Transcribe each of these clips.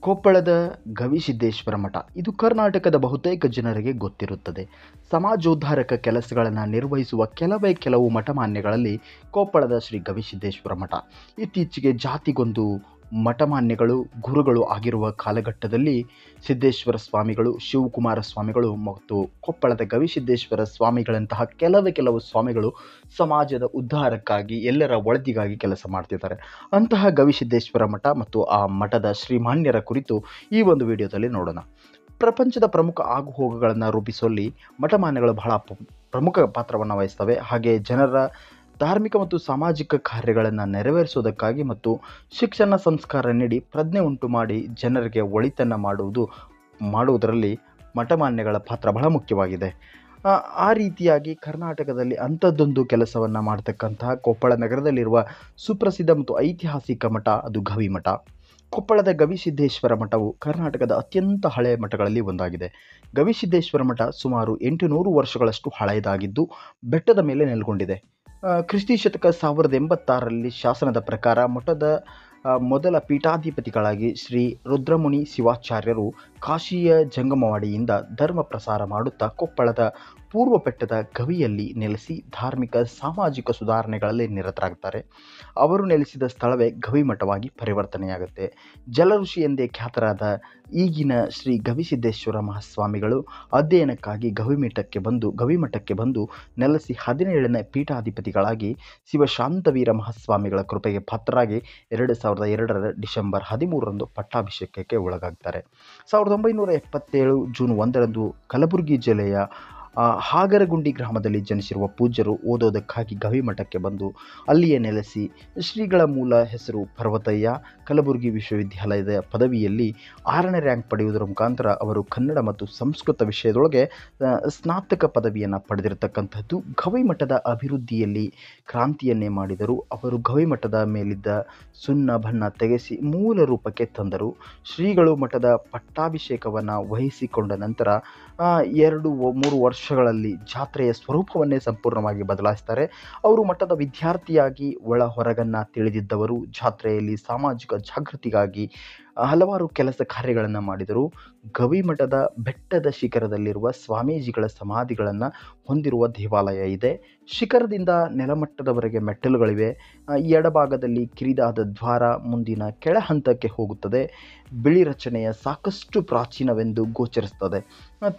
ಕೊಪ್ಪಳದ ಗವಿಸಿದ್ದೇಶ್ವರ ಮಠ ಇದು ಕರ್ನಾಟಕದ ಬಹುತೇಕ ಜನರಿಗೆ ಗೊತ್ತಿರುತ್ತದೆ. ಸಮಾಜೋದ್ಧಾರಕ ಕೆಲಸಗಳನ್ನು ನಿರ್ವಹಿಸುವ ಕೆಲವು ಮಠಮಾನ್ಯಗಳಲ್ಲಿ ಕೊಪ್ಪಳದ ಶ್ರೀ ಗವಿಸಿದ್ದೇಶ್ವರ ಮಠ. ಇತ್ತೀಚೆಗೆ ಜಾತಿಗೊಂದು ಮಠಮಾನ್ಯಗಳು ಗುರುಗಳು ಆಗಿರುವ ಕಾಲಘಟ್ಟದಲ್ಲಿ ಸಿದ್ದೇಶ್ವರ ಸ್ವಾಮಿಗಳು, ಶಿವಕುಮಾರ ಸ್ವಾಮಿಗಳು ಮತ್ತು ಕೊಪ್ಪಳದ ಗವಿಸಿದ್ದೇಶ್ವರ ಸ್ವಾಮಿಗಳಂತಹ ಕೆಲವು ಸ್ವಾಮಿಗಳು ಸಮಾಜದ ಉದ್ಧಾರಕ್ಕಾಗಿ, ಎಲ್ಲರ ಒಳಿತಿಗಾಗಿ ಕೆಲಸ ಮಾಡ್ತಿದ್ದಾರೆ. ಅಂತಹ ಗವಿಸಿದ್ದೇಶ್ವರ ಮಠ ಮತ್ತು ಆ ಮಠದ ಶ್ರೀಮಾನ್ಯರ ಕುರಿತು ಈ ಒಂದು ವಿಡಿಯೋದಲ್ಲಿ ನೋಡೋಣ. ಪ್ರಪಂಚದ ಪ್ರಮುಖ ಆಗುಹೋಗುಗಳನ್ನು ರೂಪಿಸುವಲ್ಲಿ ಮಠಮಾನ್ಯಗಳು ಬಹಳ ಪ್ರಮುಖ ಪಾತ್ರವನ್ನು ವಹಿಸ್ತವೆ. ಹಾಗೆ ಜನರ ಧಾರ್ಮಿಕ ಮತ್ತು ಸಾಮಾಜಿಕ ಕಾರ್ಯಗಳನ್ನು ನೆರವೇರಿಸುವುದಕ್ಕಾಗಿ ಮತ್ತು ಶಿಕ್ಷಣ ಸಂಸ್ಕಾರ ನೀಡಿ ಪ್ರಜ್ಞೆ ಉಂಟು ಮಾಡಿ ಜನರಿಗೆ ಒಳಿತನ್ನು ಮಾಡುವುದರಲ್ಲಿ ಮಠಮಾನ್ಯಗಳ ಪಾತ್ರ ಬಹಳ ಮುಖ್ಯವಾಗಿದೆ. ಆ ರೀತಿಯಾಗಿ ಕರ್ನಾಟಕದಲ್ಲಿ ಅಂಥದ್ದೊಂದು ಕೆಲಸವನ್ನು ಮಾಡ್ತಕ್ಕಂತಹ ಕೊಪ್ಪಳ ನಗರದಲ್ಲಿರುವ ಸುಪ್ರಸಿದ್ಧ ಮತ್ತು ಐತಿಹಾಸಿಕ ಮಠ ಅದು ಗವಿಮಠ. ಕೊಪ್ಪಳದ ಗವಿಸಿದ್ದೇಶ್ವರ ಮಠವು ಕರ್ನಾಟಕದ ಅತ್ಯಂತ ಹಳೆಯ ಮಠಗಳಲ್ಲಿ ಒಂದಾಗಿದೆ. ಗವಿಸಿದ್ದೇಶ್ವರ ಮಠ ಸುಮಾರು 800 ವರ್ಷಗಳಷ್ಟು ಹಳೆಯದಾಗಿದ್ದು ಬೆಟ್ಟದ ಮೇಲೆ ನೆಲೆಗೊಂಡಿದೆ. ಕ್ರಿಸ್ತಿ ಶತಕ 1086ರಲ್ಲಿ ಶಾಸನದ ಪ್ರಕಾರ ಮಠದ ಮೊದಲ ಪೀಠಾಧಿಪತಿಗಳಾಗಿ ಶ್ರೀ ರುದ್ರಮುನಿ ಶಿವಾಚಾರ್ಯರು ಕಾಶಿಯ ಜಂಗಮವಾಡಿಯಿಂದ ಧರ್ಮ ಪ್ರಸಾರ ಮಾಡುತ್ತಾ ಕೊಪ್ಪಳದ ಪೂರ್ವ ಬೆಟ್ಟದ ಗವಿಯಲ್ಲಿ ನೆಲೆಸಿ ಧಾರ್ಮಿಕ ಸಾಮಾಜಿಕ ಸುಧಾರಣೆಗಳಲ್ಲಿ ನಿರತರಾಗುತ್ತಾರೆ. ಅವರು ನೆಲೆಸಿದ ಸ್ಥಳವೇ ಗವಿಮಠವಾಗಿ ಪರಿವರ್ತನೆಯಾಗುತ್ತೆ. ಜಲಋಷಿ ಎಂದೇ ಖ್ಯಾತರಾದ ಈಗಿನ ಶ್ರೀ ಗವಿಸಿದ್ದೇಶ್ವರ ಮಹಾಸ್ವಾಮಿಗಳು ಅಧ್ಯಯನಕ್ಕಾಗಿ ಗವಿಮಠಕ್ಕೆ ಬಂದು ನೆಲೆಸಿ 17ನೇ ಪೀಠಾಧಿಪತಿಗಳಾಗಿ ಶಿವಶಾಂತವೀರ ಮಹಾಸ್ವಾಮಿಗಳ ಕೃಪೆಗೆ ಪಾತ್ರರಾಗಿ 2002ರ ಡಿಸೆಂಬರ್ 13ರಂದು ಪಟ್ಟಾಭಿಷೇಕಕ್ಕೆ ಒಳಗಾಗ್ತಾರೆ. 1977 ಜೂನ್ 1ರಂದು ಕಲಬುರಗಿ ಜಿಲ್ಲೆಯ ಹಾಗರಗುಂಡಿ ಗ್ರಾಮದಲ್ಲಿ ಜನಿಸಿರುವ ಪೂಜ್ಯರು ಓದೋದಕ್ಕಾಗಿ ಗವಿಮಠಕ್ಕೆ ಬಂದು ಅಲ್ಲಿಯೇ ನೆಲೆಸಿ ಶ್ರೀಗಳ ಮೂಲ ಹೆಸರು ಪರ್ವತಯ್ಯ. ಕಲಬುರಗಿ ವಿಶ್ವವಿದ್ಯಾಲಯದ ಪದವಿಯಲ್ಲಿ 6ನೇ ರ್ಯಾಂಕ್ ಪಡೆಯುವುದರ ಮುಖಾಂತರ ಅವರು ಕನ್ನಡ ಮತ್ತು ಸಂಸ್ಕೃತ ವಿಷಯದೊಳಗೆ ಸ್ನಾತಕ ಪದವಿಯನ್ನು ಪಡೆದಿರತಕ್ಕಂಥದ್ದು. ಗವಿಮಠದ ಅಭಿವೃದ್ಧಿಯಲ್ಲಿ ಕ್ರಾಂತಿಯನ್ನೇ ಮಾಡಿದರು. ಅವರು ಗವಿಮಠದ ಮೇಲಿದ್ದ ಸುಣ್ಣ ಬಣ್ಣ ತೆಗೆಸಿ ಮೂಲ ರೂಪಕ್ಕೆ ತಂದರು. ಶ್ರೀಗಳು ಮಠದ ಪಟ್ಟಾಭಿಷೇಕವನ್ನು ವಹಿಸಿಕೊಂಡ ನಂತರ 2-3 ವರ್ಷಗಳಲ್ಲಿ ಜಾತ್ರೆಯ ಸ್ವರೂಪವನ್ನೇ ಸಂಪೂರ್ಣವಾಗಿ ಬದಲಾಯಿಸ್ತಾರೆ. ಅವರು ಮಠದ ವಿದ್ಯಾರ್ಥಿಯಾಗಿ ಒಳ ಹೊರಗನ್ನು ತಿಳಿದಿದ್ದವರು. ಜಾತ್ರೆಯಲ್ಲಿ ಸಾಮಾಜಿಕ ಜಾಗೃತಿಗಾಗಿ ಹಲವಾರು ಕೆಲಸ ಕಾರ್ಯಗಳನ್ನು ಮಾಡಿದರು. ಗವಿಮಠದ ಬೆಟ್ಟದ ಶಿಖರದಲ್ಲಿರುವ ಸ್ವಾಮೀಜಿಗಳ ಸಮಾಧಿಗಳನ್ನು ಹೊಂದಿರುವ ದೇವಾಲಯ ಇದೆ. ಶಿಖರದಿಂದ ನೆಲಮಟ್ಟದವರೆಗೆ ಮೆಟ್ಟಲುಗಳಿವೆ. ಎಡಭಾಗದಲ್ಲಿ ಕಿರಿದಾದ ದ್ವಾರ ಮುಂದಿನ ಕೆಳ ಹಂತಕ್ಕೆ ಹೋಗುತ್ತದೆ. ಬಿಳಿ ರಚನೆಯ ಸಾಕಷ್ಟು ಪ್ರಾಚೀನವೆಂದು ಗೋಚರಿಸುತ್ತದೆ.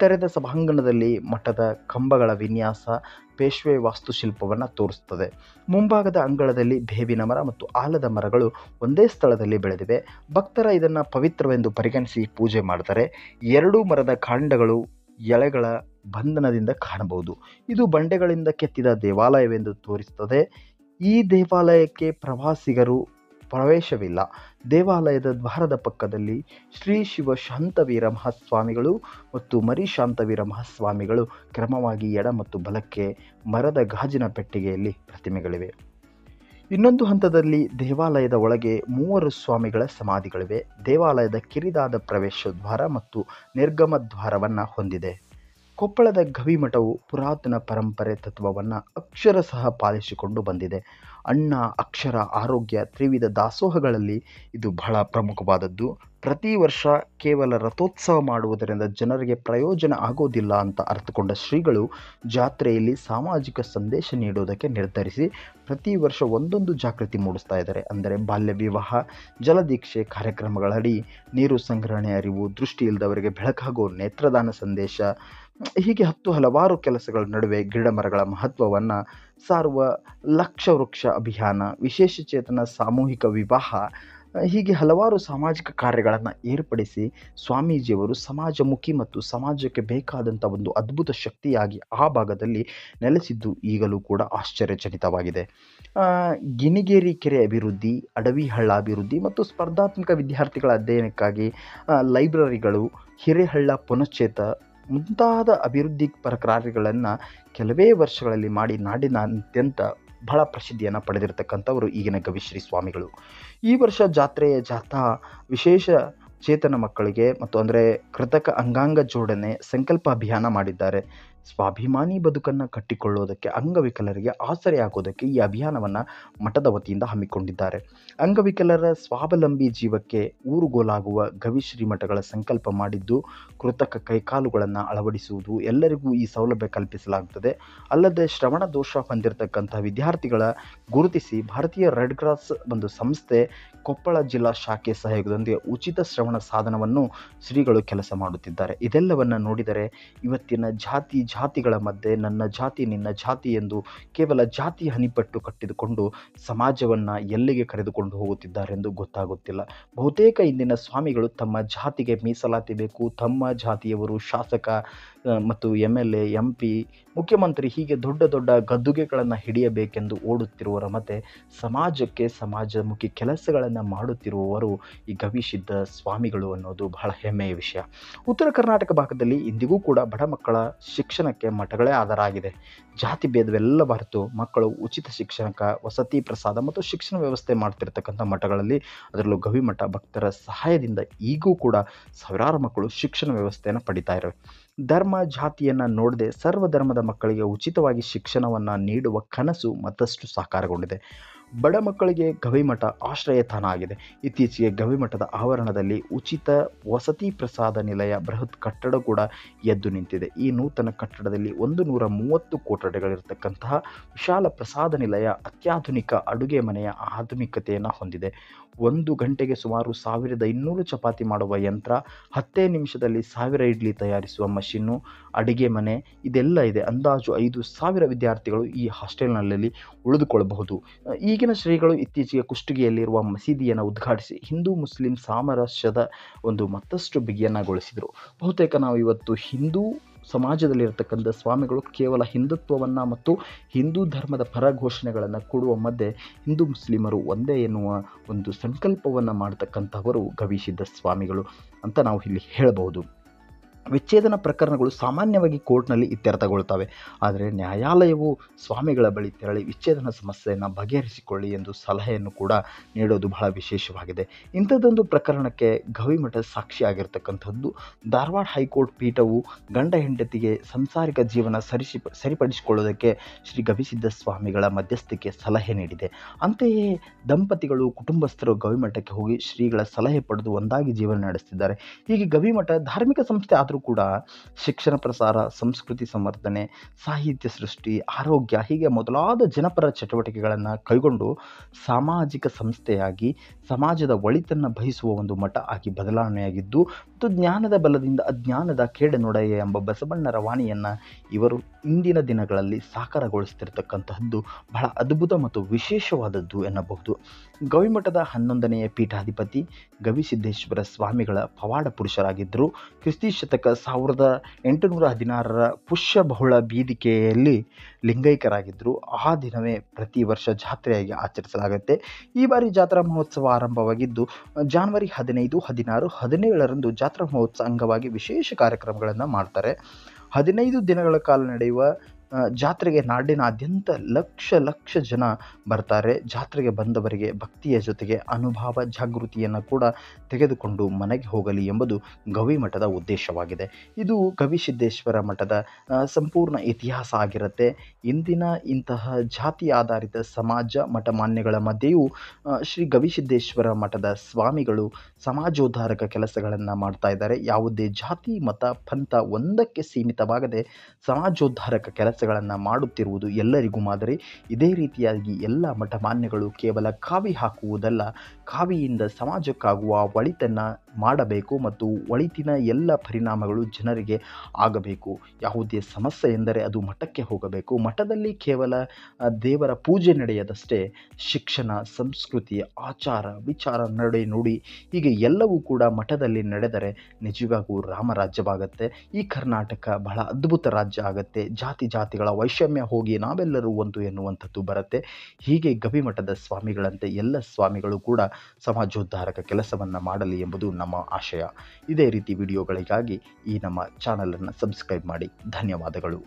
ತೆರೆದ ಸಭಾಂಗಣದಲ್ಲಿ ಮಠದ ಕಂಬಗಳ ವಿನ್ಯಾಸ ಪೇಶ್ವೆ ವಾಸ್ತುಶಿಲ್ಪವನ್ನು ತೋರಿಸುತ್ತದೆ. ಮುಂಭಾಗದ ಅಂಗಳದಲ್ಲಿ ಬೇವಿನ ಮರ ಮತ್ತು ಆಲದ ಮರಗಳು ಒಂದೇ ಸ್ಥಳದಲ್ಲಿ ಬೆಳೆದಿವೆ. ಭಕ್ತರ ಇದನ್ನು ಪವಿತ್ರವೆಂದು ಪರಿಗಣಿಸಿ ಪೂಜೆ ಮಾಡ್ತಾರೆ. 2 ಮರದ ಕಾಂಡಗಳು ಎಳೆಗಳ ಬಂಧನದಿಂದ ಕಾಣಬಹುದು. ಇದು ಬಂಡೆಗಳಿಂದ ಕೆತ್ತಿದ ದೇವಾಲಯವೆಂದು ತೋರಿಸುತ್ತದೆ. ಈ ದೇವಾಲಯಕ್ಕೆ ಪ್ರವಾಸಿಗರು ಪ್ರವೇಶವಿಲ್ಲ. ದೇವಾಲಯದ ದ್ವಾರದ ಪಕ್ಕದಲ್ಲಿ ಶ್ರೀ ಶಿವ ಶಾಂತವೀರ ಮಹಾಸ್ವಾಮಿಗಳು ಮತ್ತು ಮರಿ ಶಾಂತವೀರ ಮಹಾಸ್ವಾಮಿಗಳು ಕ್ರಮವಾಗಿ ಎಡ ಮತ್ತು ಬಲಕ್ಕೆ ಮರದ ಗಾಜಿನ ಪೆಟ್ಟಿಗೆಯಲ್ಲಿ ಪ್ರತಿಮೆಗಳಿವೆ. ಇನ್ನೊಂದು ಹಂತದಲ್ಲಿ ದೇವಾಲಯದ ಒಳಗೆ 3 ಸ್ವಾಮಿಗಳ ಸಮಾಧಿಗಳಿವೆ. ದೇವಾಲಯದ ಕಿರಿದಾದ ಪ್ರವೇಶ ದ್ವಾರ ಮತ್ತು ನಿರ್ಗಮ ದ್ವಾರವನ್ನು ಹೊಂದಿದೆ. ಕೊಪ್ಪಳದ ಗವಿಮಠವು ಪುರಾತನ ಪರಂಪರೆ ತತ್ವವನ್ನು ಅಕ್ಷರಶಃ ಪಾಲಿಸಿಕೊಂಡು ಬಂದಿದೆ. ಅನ್ನ, ಅಕ್ಷರ, ಆರೋಗ್ಯ ತ್ರಿವಿಧ ದಾಸೋಹಗಳಲ್ಲಿ ಇದು ಬಹಳ ಪ್ರಮುಖವಾದದ್ದು. ಪ್ರತಿ ವರ್ಷ ಕೇವಲ ರಥೋತ್ಸವ ಮಾಡುವುದರಿಂದ ಜನರಿಗೆ ಪ್ರಯೋಜನ ಆಗೋದಿಲ್ಲ ಅಂತ ಅರ್ಥಕೊಂಡ ಶ್ರೀಗಳು ಜಾತ್ರೆಯಲ್ಲಿ ಸಾಮಾಜಿಕ ಸಂದೇಶ ನೀಡೋದಕ್ಕೆ ನಿರ್ಧರಿಸಿ ಪ್ರತಿ ವರ್ಷ ಒಂದೊಂದು ಜಾಗೃತಿ ಮೂಡಿಸ್ತಾ ಇದ್ದಾರೆ. ಅಂದರೆ ಬಾಲ್ಯ ವಿವಾಹ, ಜಲದೀಕ್ಷೆ ಕಾರ್ಯಕ್ರಮಗಳಡಿ ನೀರು ಸಂಗ್ರಹಣೆ ಅರಿವು, ದೃಷ್ಟಿ ಇಲ್ಲದವರಿಗೆ ಬೆಳಕಾಗೋ ನೇತ್ರದಾನ ಸಂದೇಶ, ಹೀಗೆ ಹಲವಾರು ಕೆಲಸಗಳ ನಡುವೆ ಗಿಡ ಮರಗಳ ಮಹತ್ವವನ್ನು ಸಾರುವ ಲಕ್ಷ ವೃಕ್ಷ ಅಭಿಯಾನ, ವಿಶೇಷ ಚೇತನ ಸಾಮೂಹಿಕ ವಿವಾಹ, ಹೀಗೆ ಹಲವಾರು ಸಾಮಾಜಿಕ ಕಾರ್ಯಗಳನ್ನು ಏರ್ಪಡಿಸಿ ಸ್ವಾಮೀಜಿಯವರು ಸಮಾಜಮುಖಿ ಮತ್ತು ಸಮಾಜಕ್ಕೆ ಬೇಕಾದಂಥ ಒಂದು ಅದ್ಭುತ ಶಕ್ತಿಯಾಗಿ ಆ ಭಾಗದಲ್ಲಿ ನೆಲೆಸಿದ್ದು ಈಗಲೂ ಕೂಡ ಆಶ್ಚರ್ಯಚಕಿತವಾಗಿದೆ. ಗಿಣಿಗೇರಿ ಕೆರೆ ಅಭಿವೃದ್ಧಿ, ಅಡವಿ ಹಳ್ಳ ಅಭಿವೃದ್ಧಿ ಮತ್ತು ಸ್ಪರ್ಧಾತ್ಮಕ ವಿದ್ಯಾರ್ಥಿಗಳ ಅಧ್ಯಯನಕ್ಕಾಗಿ ಲೈಬ್ರರಿಗಳು, ಹಿರೇಹಳ್ಳ ಪುನಶ್ಚೇತ ಮುಂತಾದ ಅಭಿವೃದ್ಧಿ ಪರ ಕಾರ್ಯಗಳನ್ನು ಕೆಲವೇ ವರ್ಷಗಳಲ್ಲಿ ಮಾಡಿ ನಾಡಿನಾದ್ಯಂತ ಬಹಳ ಪ್ರಸಿದ್ಧಿಯನ್ನು ಪಡೆದಿರತಕ್ಕಂಥವರು ಈಗಿನ ಗವಿಶ್ರೀ ಸ್ವಾಮಿಗಳು. ಈ ವರ್ಷ ಜಾತ್ರೆಯ ಜಾಥಾ ವಿಶೇಷ ಚೇತನ ಮಕ್ಕಳಿಗೆ ಮತ್ತು ಅಂದರೆ ಕೃತಕ ಅಂಗಾಂಗ ಜೋಡಣೆ ಸಂಕಲ್ಪ ಅಭಿಯಾನ ಮಾಡಿದ್ದಾರೆ. ಸ್ವಾಭಿಮಾನಿ ಬದುಕನ್ನು ಕಟ್ಟಿಕೊಳ್ಳುವುದಕ್ಕೆ ಅಂಗವಿಕಲರಿಗೆ ಆಸರೆಯಾಗುವುದಕ್ಕೆ ಈ ಅಭಿಯಾನವನ್ನು ಮಠದ ವತಿಯಿಂದ ಹಮ್ಮಿಕೊಂಡಿದ್ದಾರೆ. ಅಂಗವಿಕಲರ ಸ್ವಾವಲಂಬಿ ಜೀವಕ್ಕೆ ಊರುಗೋಲಾಗುವ ಗವಿಶ್ರೀ ಮಠಗಳ ಸಂಕಲ್ಪ ಮಾಡಿದ್ದು ಕೃತಕ ಕೈಕಾಲುಗಳನ್ನು ಅಳವಡಿಸುವುದು, ಎಲ್ಲರಿಗೂ ಈ ಸೌಲಭ್ಯ ಕಲ್ಪಿಸಲಾಗುತ್ತದೆ. ಅಲ್ಲದೆ ಶ್ರವಣ ದೋಷ ಹೊಂದಿರತಕ್ಕಂಥ ವಿದ್ಯಾರ್ಥಿಗಳ ಗುರುತಿಸಿ ಭಾರತೀಯ ರೆಡ್ ಕ್ರಾಸ್ ಒಂದು ಸಂಸ್ಥೆ ಕೊಪ್ಪಳ ಜಿಲ್ಲಾ ಶಾಖೆ ಸಹಯೋಗದೊಂದಿಗೆ ಉಚಿತ ಶ್ರವಣ ಸಾಧನವನ್ನು ಶ್ರೀಗಳು ಕೆಲಸ ಮಾಡುತ್ತಿದ್ದಾರೆ. ಇದೆಲ್ಲವನ್ನು ನೋಡಿದರೆ ಇವತ್ತಿನ ಜಾತಿಗಳ ಮಧ್ಯೆ ನನ್ನ ಜಾತಿ ನಿನ್ನ ಜಾತಿ ಎಂದು ಕೇವಲ ಜಾತಿ ಹನಿಪಟ್ಟು ಕಟ್ಟಿದುಕೊಂಡು ಸಮಾಜವನ್ನು ಎಲ್ಲಿಗೆ ಕರೆದುಕೊಂಡು ಹೋಗುತ್ತಿದ್ದಾರೆ ಎಂದು ಗೊತ್ತಾಗುತ್ತಿಲ್ಲ. ಬಹುತೇಕ ಇಂದಿನ ಸ್ವಾಮಿಗಳು ತಮ್ಮ ಜಾತಿಗೆ ಮೀಸಲಾತಿ ಬೇಕು, ತಮ್ಮ ಜಾತಿಯವರು ಶಾಸಕ ಮತ್ತು MLA MP ಮುಖ್ಯಮಂತ್ರಿ ಹೀಗೆ ದೊಡ್ಡ ದೊಡ್ಡ ಗದ್ದುಗೆಗಳನ್ನು ಹಿಡಿಯಬೇಕೆಂದು ಓಡುತ್ತಿರುವವರ ಮಧ್ಯೆ ಸಮಾಜಕ್ಕೆ ಸಮಾಜಮುಖಿ ಕೆಲಸಗಳನ್ನು ಮಾಡುತ್ತಿರುವವರು ಈ ಗವಿಸಿದ್ಧ ಸ್ವಾಮಿಗಳು ಅನ್ನೋದು ಬಹಳ ಹೆಮ್ಮೆಯ ವಿಷಯ. ಉತ್ತರ ಕರ್ನಾಟಕ ಭಾಗದಲ್ಲಿ ಇಂದಿಗೂ ಕೂಡ ಬಡ ಮಕ್ಕಳ ಶಿಕ್ಷಣಕ್ಕೆ ಮಠಗಳೇ ಆಧಾರ ಆಗಿದೆ. ಜಾತಿ ಭೇದವೆಲ್ಲ ಮರೆತು ಮಕ್ಕಳು ಉಚಿತ ಶಿಕ್ಷಣಕ್ಕೆ ವಸತಿ ಪ್ರಸಾದ ಮತ್ತು ಶಿಕ್ಷಣ ವ್ಯವಸ್ಥೆ ಮಾಡ್ತಿರ್ತಕ್ಕಂಥ ಮಠಗಳಲ್ಲಿ, ಅದರಲ್ಲೂ ಗವಿಮಠ ಭಕ್ತರ ಸಹಾಯದಿಂದ ಈಗೂ ಕೂಡ ಸಾವಿರಾರು ಮಕ್ಕಳು ಶಿಕ್ಷಣ ವ್ಯವಸ್ಥೆಯನ್ನು ಪಡಿತಾ ಇರವೆ. ಧರ್ಮ ಜಾತಿಯನ್ನು ನೋಡದೆ ಸರ್ವಧರ್ಮದ ಮಕ್ಕಳಿಗೆ ಉಚಿತವಾಗಿ ಶಿಕ್ಷಣವನ್ನು ನೀಡುವ ಕನಸು ಮತ್ತಷ್ಟು ಸಾಕಾರಗೊಂಡಿದೆ. ಬಡ ಮಕ್ಕಳಿಗೆ ಗವಿಮಠ ಆಶ್ರಯ ತಾಣ ಆಗಿದೆ. ಇತ್ತೀಚೆಗೆ ಗವಿಮಠದ ಆವರಣದಲ್ಲಿ ಉಚಿತ ವಸತಿ ಪ್ರಸಾದ ನಿಲಯ ಬೃಹತ್ ಕಟ್ಟಡ ಕೂಡ ಎದ್ದು ನಿಂತಿದೆ. ಈ ನೂತನ ಕಟ್ಟಡದಲ್ಲಿ 130 ಕೊಠಡಿಗಳಿರತಕ್ಕಂತಹ ವಿಶಾಲ ಪ್ರಸಾದ ನಿಲಯ ಅತ್ಯಾಧುನಿಕ ಅಡುಗೆ ಮನೆಯ ಆಧುನಿಕತೆಯನ್ನು ಹೊಂದಿದೆ. 1 ಗಂಟೆಗೆ ಸುಮಾರು 1200 ಚಪಾತಿ ಮಾಡುವ ಯಂತ್ರ, 10 ನಿಮಿಷದಲ್ಲಿ 1000 ಇಡ್ಲಿ ತಯಾರಿಸುವ ಮಷೀನು, ಅಡಿಗೆ ಮನೆ ಇದೆಲ್ಲ ಇದೆ. ಅಂದಾಜು 5000 ವಿದ್ಯಾರ್ಥಿಗಳು ಈ ಹಾಸ್ಟೆಲ್ನಲ್ಲಿ ಉಳಿದುಕೊಳ್ಳಬಹುದು. ಈಗಿನ ಶ್ರೀಗಳು ಇತ್ತೀಚೆಗೆ ಕುಷ್ಟಗಿಯಲ್ಲಿರುವ ಮಸೀದಿಯನ್ನು ಉದ್ಘಾಟಿಸಿ ಹಿಂದೂ ಮುಸ್ಲಿಂ ಸಾಮರಸ್ಯದ ಒಂದು ಮತ್ತಷ್ಟು ಬಿಗಿಯನ್ನಗೊಳಿಸಿದರು. ಬಹುತೇಕ ನಾವು ಇವತ್ತು ಹಿಂದೂ ಸಮಾಜದಲ್ಲಿರ್ತಕ್ಕಂಥ ಸ್ವಾಮಿಗಳು ಕೇವಲ ಹಿಂದುತ್ವವನ್ನು ಮತ್ತು ಹಿಂದೂ ಧರ್ಮದ ಪರ ಘೋಷಣೆಗಳನ್ನು ಕೊಡುವ ಮಧ್ಯೆ ಹಿಂದೂ ಮುಸ್ಲಿಮರು ಒಂದೇ ಎನ್ನುವ ಒಂದು ಸಂಕಲ್ಪವನ್ನು ಮಾಡ್ತಕ್ಕಂಥವರು ಗವಿಸಿದ್ಧ ಸ್ವಾಮಿಗಳು ಅಂತ ನಾವು ಇಲ್ಲಿ ಹೇಳಬಹುದು. ವಿಚ್ಛೇದನ ಪ್ರಕರಣಗಳು ಸಾಮಾನ್ಯವಾಗಿ ಕೋರ್ಟ್ನಲ್ಲಿ ಇತ್ಯರ್ಥಗೊಳ್ತವೆ. ಆದರೆ ನ್ಯಾಯಾಲಯವು ಸ್ವಾಮಿಗಳ ಬಳಿ ತೆರಳಿ ವಿಚ್ಛೇದನ ಸಮಸ್ಯೆಯನ್ನು ಬಗೆಹರಿಸಿಕೊಳ್ಳಿ ಎಂದು ಸಲಹೆಯನ್ನು ಕೂಡ ನೀಡೋದು ಬಹಳ ವಿಶೇಷವಾಗಿದೆ. ಇಂಥದ್ದೊಂದು ಪ್ರಕರಣಕ್ಕೆ ಗವಿಮಠ ಸಾಕ್ಷಿಯಾಗಿರ್ತಕ್ಕಂಥದ್ದು. ಧಾರವಾಡ ಹೈಕೋರ್ಟ್ ಪೀಠವು ಗಂಡ ಹೆಂಡತಿಗೆ ಸಂಸಾರಿಕ ಜೀವನ ಸರಿಪಡಿಸಿಕೊಳ್ಳುವುದಕ್ಕೆ ಶ್ರೀ ಗವಿಸಿದ್ಧ ಸ್ವಾಮಿಗಳ ಮಧ್ಯಸ್ಥಿಕೆ ಸಲಹೆ ನೀಡಿದೆ. ಅಂತೆಯೇ ದಂಪತಿಗಳು ಕುಟುಂಬಸ್ಥರು ಗವಿಮಠಕ್ಕೆ ಹೋಗಿ ಶ್ರೀಗಳ ಸಲಹೆ ಪಡೆದು ಒಂದಾಗಿ ಜೀವನ ನಡೆಸುತ್ತಿದ್ದಾರೆ. ಹೀಗೆ ಗವಿಮಠ ಧಾರ್ಮಿಕ ಸಂಸ್ಥೆ ಆದರೂ ಕೂಡ ಶಿಕ್ಷಣ ಪ್ರಸಾರ, ಸಂಸ್ಕೃತಿ ಸಂವರ್ಧನೆ, ಸಾಹಿತ್ಯ ಸೃಷ್ಟಿ, ಆರೋಗ್ಯ ಹೀಗೆ ಮೊದಲಾದ ಜನಪರ ಚಟುವಟಿಕೆಗಳನ್ನು ಕೈಗೊಂಡು ಸಾಮಾಜಿಕ ಸಂಸ್ಥೆಯಾಗಿ ಸಮಾಜದ ಒಳಿತನ್ನು ಬಯಸುವ ಒಂದು ಮಠ ಆಗಿ ಬದಲಾವಣೆಯಾಗಿದ್ದು ಮತ್ತು ಜ್ಞಾನದ ಬಲದಿಂದ ಅಜ್ಞಾನದ ಕೇಡನೊಡೆಯ ಎಂಬ ಬಸವಣ್ಣರ ವಾಣಿಯನ್ನು ಇವರು ಇಂದಿನ ದಿನಗಳಲ್ಲಿ ಸಾಕಾರಗೊಳಿಸ್ತಿರ್ತಕ್ಕಂತಹದ್ದು ಬಹಳ ಅದ್ಭುತ ಮತ್ತು ವಿಶೇಷವಾದದ್ದು ಎನ್ನಬಹುದು. ಗವಿಮಠದ 11ನೇ ಪೀಠಾಧಿಪತಿ ಗವಿಸಿದ್ದೇಶ್ವರ ಸ್ವಾಮಿಗಳ ಪವಾಡ ಪುರುಷರಾಗಿದ್ದರು. ಕ್ರಿಸ್ತಿ ಶತಕ 1816 ಪುಷ್ಯಬಹುಳ ಬೀದಿಕೆಯಲ್ಲಿ ಲಿಂಗೈಕ್ಯರಾಗಿದ್ದರು. ಆ ದಿನವೇ ಪ್ರತಿ ವರ್ಷ ಜಾತ್ರೆಯಾಗಿ ಆಚರಿಸಲಾಗುತ್ತೆ. ಈ ಬಾರಿ ಜಾತ್ರಾ ಮಹೋತ್ಸವ ಆರಂಭವಾಗಿದ್ದು ಜನವರಿ 15, 16, 17ರಂದು ಜಾತ್ರಾ ಮಹೋತ್ಸವ ಅಂಗವಾಗಿ ವಿಶೇಷ ಕಾರ್ಯಕ್ರಮಗಳನ್ನು ಮಾಡ್ತಾರೆ. 15 ದಿನಗಳ ಕಾಲ ನಡೆಯುವ ಜಾತ್ರೆಗೆ ನಾಡಿನಾದ್ಯಂತ ಲಕ್ಷ ಜನ ಬರ್ತಾರೆ. ಜಾತ್ರೆಗೆ ಬಂದವರಿಗೆ ಭಕ್ತಿಯ ಜೊತೆಗೆ ಅನುಭವ ಜಾಗೃತಿಯನ್ನು ಕೂಡ ತೆಗೆದುಕೊಂಡು ಮನೆಗೆ ಹೋಗಲಿ ಎಂಬುದು ಗವಿಮಠದ ಉದ್ದೇಶವಾಗಿದೆ. ಇದು ಗವಿಸಿದ್ದೇಶ್ವರ ಮಠದ ಸಂಪೂರ್ಣ ಇತಿಹಾಸ ಆಗಿರುತ್ತೆ. ಇಂದಿನ ಇಂತಹ ಜಾತಿ ಆಧಾರಿತ ಸಮಾಜ ಮಠಮಾನ್ಯಗಳ ಮಧ್ಯೆಯೂ ಶ್ರೀ ಗವಿಸಿದ್ದೇಶ್ವರ ಮಠದ ಸ್ವಾಮಿಗಳು ಸಮಾಜೋದ್ಧಾರಕ ಕೆಲಸಗಳನ್ನು ಮಾಡ್ತಾ ಇದ್ದಾರೆ. ಯಾವುದೇ ಜಾತಿ ಮತ ಪಂಥ ಒಂದಕ್ಕೆ ಸೀಮಿತವಾಗದೆ ಸಮಾಜೋದ್ಧಾರಕ ಕೆಲಸಗಳನ್ನು ಮಾಡುತ್ತಿರುವುದು ಎಲ್ಲರಿಗೂ ಮಾದರಿ. ಇದೇ ರೀತಿಯಾಗಿ ಎಲ್ಲ ಮಠಮಾನ್ಯಗಳು ಕೇವಲ ಕಾವಿ ಹಾಕುವುದಲ್ಲ, ಕಾವಿಯಿಂದ ಸಮಾಜಕ್ಕಾಗುವ ಒಳಿತನ್ನು ಮಾಡಬೇಕು ಮತ್ತು ಒಳಿತಿನ ಎಲ್ಲ ಪರಿಣಾಮಗಳು ಜನರಿಗೆ ಆಗಬೇಕು. ಯಾವುದೇ ಸಮಸ್ಯೆ ಎಂದರೆ ಅದು ಮಠಕ್ಕೆ ಹೋಗಬೇಕು. ಮಠದಲ್ಲಿ ಕೇವಲ ದೇವರ ಪೂಜೆ ನಡೆಯದಷ್ಟೇ ಶಿಕ್ಷಣ, ಸಂಸ್ಕೃತಿ, ಆಚಾರ, ವಿಚಾರ, ನಡೆ, ನುಡಿ ಹೀಗೆ ಎಲ್ಲವೂ ಕೂಡ ಮಠದಲ್ಲಿ ನಡೆದರೆ ನಿಜವಾಗೂ ರಾಮರಾಜ್ಯವಾಗುತ್ತೆ. ಈ ಕರ್ನಾಟಕ ಬಹಳ ಅದ್ಭುತ ರಾಜ್ಯ ಆಗುತ್ತೆ. ಜಾತಿಗಳ ವೈಷಮ್ಯ ಹೋಗಿ ನಾವೆಲ್ಲರೂ ಒಂದು ಎನ್ನುವಂಥದ್ದು ಬರುತ್ತೆ. ಹೀಗೆ ಗವಿಮಠದ ಸ್ವಾಮಿಗಳಂತೆ ಎಲ್ಲ ಸ್ವಾಮಿಗಳು ಕೂಡ ಸಮಾಜೋದ್ಧಾರಕ ಕೆಲಸವನ್ನು ಮಾಡಲಿ ಎಂಬುದು ನಮ್ಮ ಆಶಯ. ಇದೇ ರೀತಿ ವಿಡಿಯೋಗಳಿಗಾಗಿ ಈ ನಮ್ಮ ಚಾನಲನ್ನು ಸಬ್ಸ್ಕ್ರೈಬ್ ಮಾಡಿ. ಧನ್ಯವಾದಗಳು.